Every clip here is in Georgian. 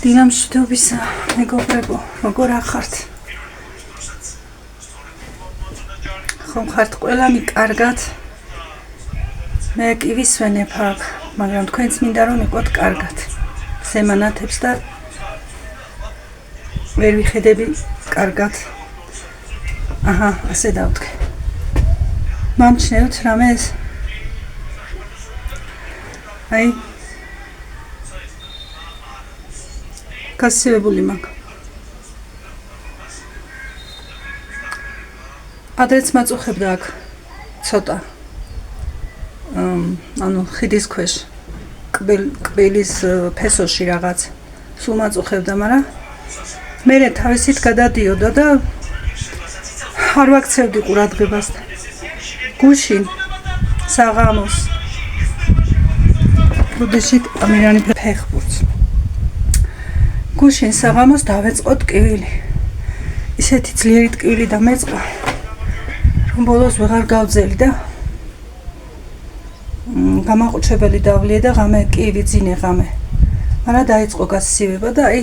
დილამშვიდობისა, მეგობრებო, როგორ ახართ? ხომ ხართ ყველანი კარგად? მე კი ვისვენებ აქ, მაგრამ თქვენც მინდა რომ იყოთ კარგად. სემანათებს და ვერ ვიხედები კარგად. აჰა, ასე დავთქე. მომჩნევთ რამე ეს? აი გასივებული მაქვს. ადრეც მაწუხებდა აქ ცოტა. ანუ ხიდის ქვეშ კბილის ფესოში რაღაც სულ მაწუხებდა, მაგრამ მე თავისით გადადიოდა და არ ვაქცევდი ყურადღებას. გუშინ საღამოს როდესაც ამირანი ფეხბურთს გუშინ საღამოს დავეწყო ტკივილი. ისეთი ძლიერი ტკივილი დამეწყო, რომ ბოლოს ვეღარ გავძელი და გამაყუჩებელი დავლიე და ღამე კი ვიძინე ღამე. მაგრამ დაიწყო გასივება და აი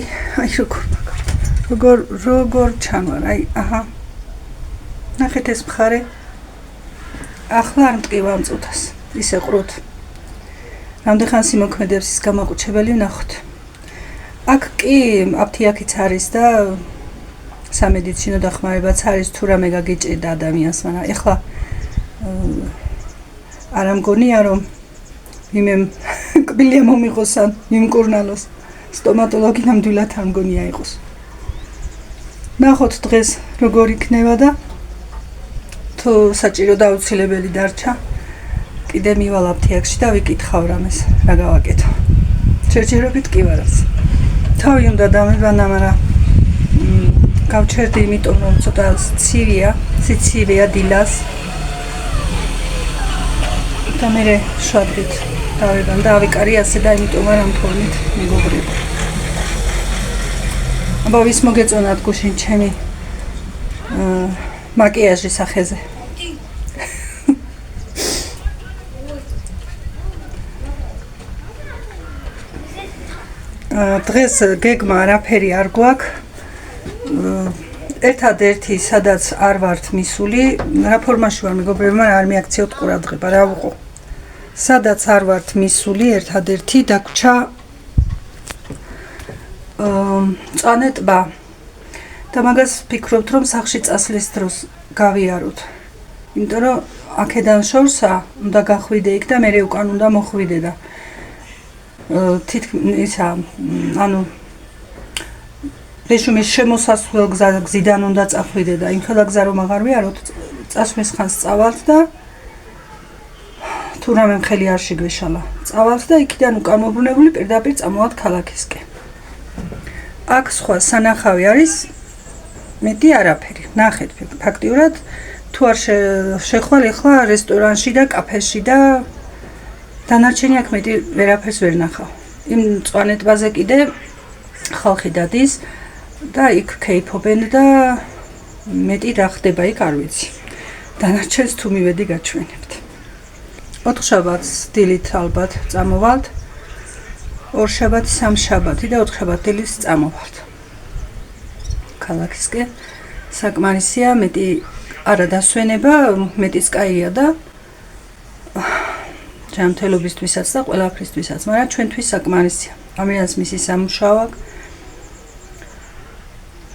როგორ ჩანვარ, აი აჰა. ნახეთ ეს მხარე. ახლა არ მტკივა ამ წუთას, ისე ყრუთ. რამდენხანს იმოქმედებს ის გამაყუჩებელი ვნახოთ. აქ კი აფთიაქიც არის და სამედიცინო დახმარებაც არის, თუ რამე გაგიჭირდა ადამიანს, მაგრამ ეხლა არ ამგონია რომ ვინმე კბილი მომიღოს ან მიმკურნალოს. სტომატოლოგი ნამდვილად არ მგონია იყოს. ნახოთ დღეს როგორ იქნება და თუ საჭირო და აუცილებელი დარჩა, კიდე მივალ აფთიაქში და ვიკითხავ რამეს, რა გავაკეთო. ჯერჯერობით კი ვარაც. თავი უნდა დამებანა, მაგრამ გავჩერდი, იმიტომ რომ ცოტა სიცივეა დილას. და მე შვადრით დავებან და ავიკარი ასე და იმიტომ არ ამთხოვნით მეგობრებო. აბა ვის მოგეწონათ გუშინ ჩემი მაკიაჟი სახეზე. დღეს გეგმა არაფერი არ გვაქვს. ერთადერთი სადაც არ ვართ მისული, რა ფორმაში ვარ მეგობრებო, მაგრამ არ მიაქციოთ ყურადღება, რა ვიყო. სადაც არ ვართ მისული, ერთადერთი დაგვრჩა მწვანე ტბა. და მაგას ვფიქრობთ, რომ სახლში წასვლის დროს გავიაროთ. იმიტომ რომ აქედან შორსა უნდა გახვიდე იქ და მერე უკან უნდა მოხვიდე და ისა, ანუ რეჟიმის შემოსასვლელ გზიდან უნდა წახვიდე და იმხელა გზა რომ აღარ ვიაროთ, წასვლის ხანს წავალთ და თუ რამე მხელი არ შეგვეშალა. წავალთ და იქიდან უკან მობრუნებული პირდაპირ წამოვალთ ქალაქისკენ. აქ სხვა სანახავი არის მეტი არაფერი. ნახეთ, ფაქტიურად თუ არ შეხვალ ახლა რესტორანში და კაფეში და დანარჩენი აქ მეტი ვერაფერს ვერ ნახავ. იმ მწვანე ტბაზე კიდე ხალხი დადის და იქ კეიფობენ და მეტი რა ხდება იქ არ ვიცი. დანარჩენს თუ მივედი გაჩვენებთ. 4 შაბათს დილით ალბათ წამოვალთ. 2 შაბათი, 3 შაბათი და 4 შაბათ დილით წამოვალთ. ქალაქისკენ საკმარისია, მეტი არა დასვენება, მეტიც კაია და ჯანმრთელობისთვისაც და ყველაფრისთვისაც, მაგრამ ჩვენთვის საკმარისია. ამიანს მისი სამუშაო აქვს.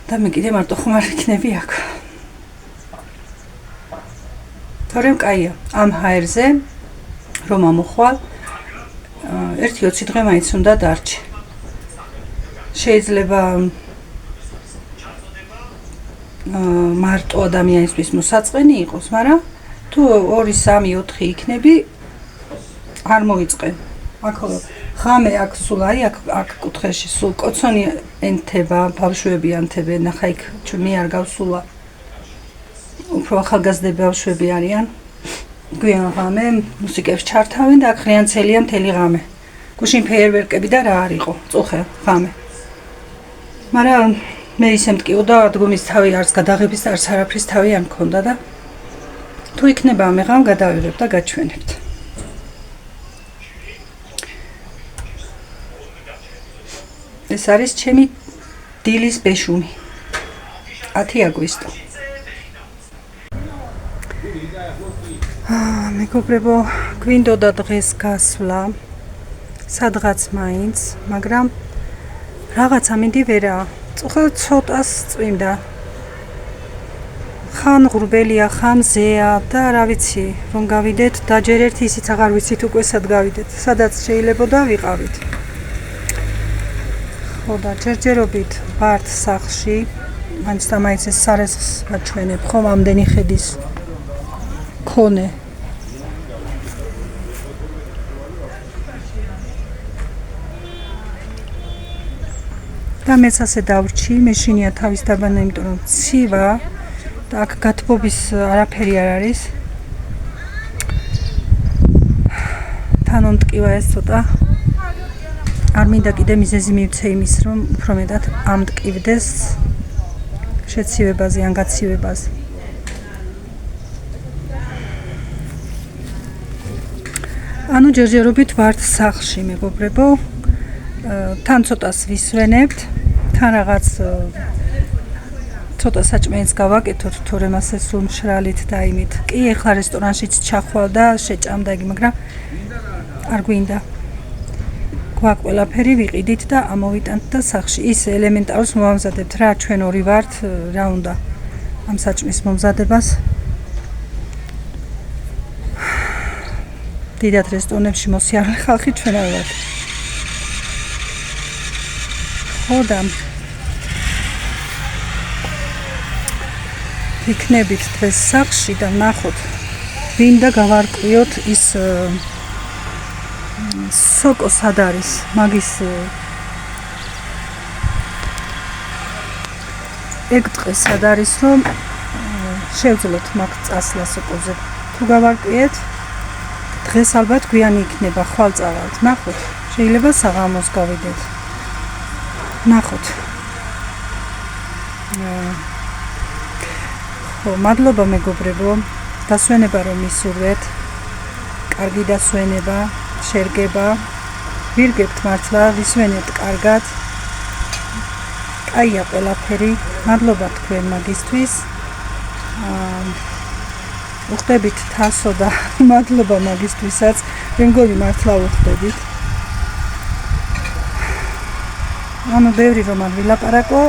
და მე კიდე მარტო ხომ არ ვიქნები აქ. თორემ კაია, ამ ჰაერზე რომ ამოხვალ, 1-20 დღე მაინც უნდა დარჩე. შეიძლება მარტო ადამიანისთვის მოსაწყენი იყოს, მაგრამ თუ 2-3-4 იქნები, არ მოიწყენ. აქ ღამე აქ სულ არის, აქ კუთხეში სულ კოცონი ენთება, ბავშვები ანთებენ, ახლა იქ მე არ გავსულა. უფრო ახალგაზრდები ბავშვები არიან. გვიან ღამე მუსიკებს ჩართავენ და აქ ღრიანცელია მთელი ღამე. გუშინ ფეიერვერკები და რა არ იყო, წუხე ღამე. მაგრამ მე ისე მტკიოდა, დგომის თავი არც გადაღების არც არაფრის თავი არ მქონდა და თუ იქნება მე ღამ გადავიღებ და გაჩვენებთ. ეს არის ჩემი დილის ბეშუმი 10 აგვისტო. მეგობრებო, გვინდოდა დღეს გასვლა სადღაც მაინც, მაგრამ რაღაცა მინდი ვერა. წუხელ ცოტას წვიმდა. ხან ღრუბელია, ხან მზეა და რა ვიცი, რომ გავიდეთ და ჯერ ერთი ისიც აღარ ვიცით უკვე სად გავიდეთ. სადაც შეიძლებოდა ვიყავით. ხო და ჯერჯერობით ვართ სახლში, მაინც და მაინც ეს სარეზს ვაჩვენებ, ხომ ამდენი ხედის ქონე. და მეც ასე დავრჩი, მე შინია თავის დაბანა, იმიტომ რომ ცივა და აქ გათბობის არაფერი არ არის. თანონ მტკივა ეს ცოტა. არ მინდა კიდე მიზეზი მივცე იმის, რომ უფრო მეტად ამტკივდეს შეცივებაზე ან გაცივებაზე. ანუ ჯერჯერობით ვართ სახლში, მეგობრებო. თან ცოტას ვისვენებთ, თან რაღაც ცოტა საჭმელს გავაკეთოთ, თორემ ასე სულ მშრალით და იმით. კი, ეხლა რესტორანშიც ჩახვალ და შეჭამდა იგი, მაგრამ არ გვინდა. გვაქვს ყველაფერი, ვიყიდით და ამოვიტანთ და სახლში ის ელემენტარს მოვამზადებთ რა, ჩვენ ორი ვართ, რა უნდა ამ საჭმის მომზადებას. დიდად რესტორნებში მოსიარულე ხალხი ჩვენ არ ვართ. ხო და იქნებით დღეს სახლში და ნახოთ, ვინდა გავარკვიოთ ის სოკო სად არის, მაგის ეგ დღე სად არის, რომ შევძლოთ მაგ წასვლა სოკოზე. თუ გავარკვიეთ, დღეს ალბათ გვიანი იქნება, ხვალ წავალთ. ნახოთ, შეიძლება საღამოს გავიდეთ. ნახოთ. ხო, მადლობა მეგობრებო, დასვენება რომ მისურვეთ. კარგი დასვენება, შერგება. ვირგებთ მართლა, ვისვენებთ კარგად. კაია ყველაფერი. მადლობა თქვენ მაგისთვის. უხდებით თასო და მადლობა მაგისთვისაც. მე მგონი მართლა უხდებით. ანუ ბევრი რომ არ ვილაპარაკო,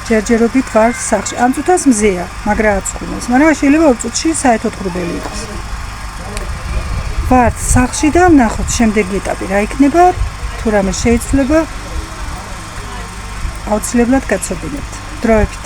ჯერჯერობით ვარ სახლში. ამ წუთას მზეა, მაგრამ აცხვინოს. მაგრამ შეიძლება 2 წუთში საერთოდ ღრუბელი იყოს. ვარ სახლში და ნახოთ შემდეგი ეტაპი რა იქნება, თუ რამე შეიძლება, აუცილებლად გაცოდინებთ. დროებით.